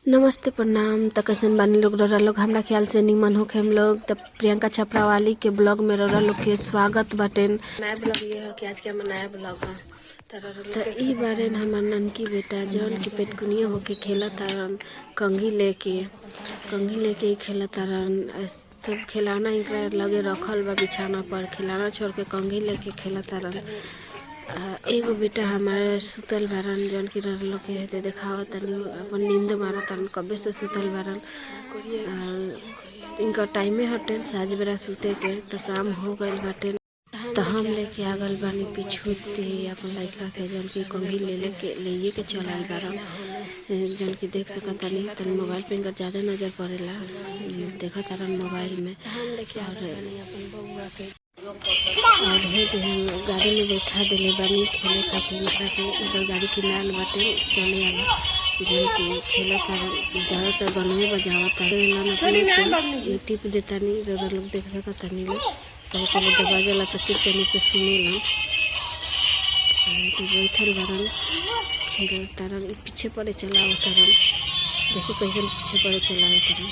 नमस्ते प्रणाम। त कैसन बानी लोग? रौरा लोग हमरा ख्याल से निमन होके हम लोग त प्रियंका छपरा वाली के ब्लॉग में रौरा लोग के स्वागत बाटे। नया ब्लॉग ये है कि आज के हमार नया ब्लॉग है। त ई बारे हमार ननकी बेटा जौन की पेटकुनिया होके खेला तारन कंघी लेके ही खेला तारन। सब खिलौना इनकरा लगे रखल बा बिछाना पर, खिलौना छोड़ के कंघी लेके खेला तारन। एगो बेटा हमारे सुतल बारन जौन की रौरा लोग के देखावत तनी अपन नींद मारत तारन, कबे से सुतल बारन। इनका टाइमे हटे साझ बेरा सूते के, तो शाम हो गइल बाटे। तो हम लेके आ गइल बानी पिछुती अपन लड़का के जौन की कंघी ले के चल आइल बारन। जौन की देख सकत तनी मोबाइल पे इनकर ज्यादा नजर पड़ेला, देखत तारन मोबाइल में। और हे गाड़ी में बैठा देले बानी खेले खातिर इनका के। इनकर गाड़ी किनार बाटे चले आला जौन की खेला तारन। ज्यादातर गनवे बजावत तारन अपने से ये टिप देतानी रौरा लोग देख सकत तानी में। कभी कभी दरवाजा तो चुपचानी से सुनेलन। बैठल बारन खेल तारन, पीछे पड़े चलाव तारन। देखो कैसे पीछे पड़े चलाव तारन।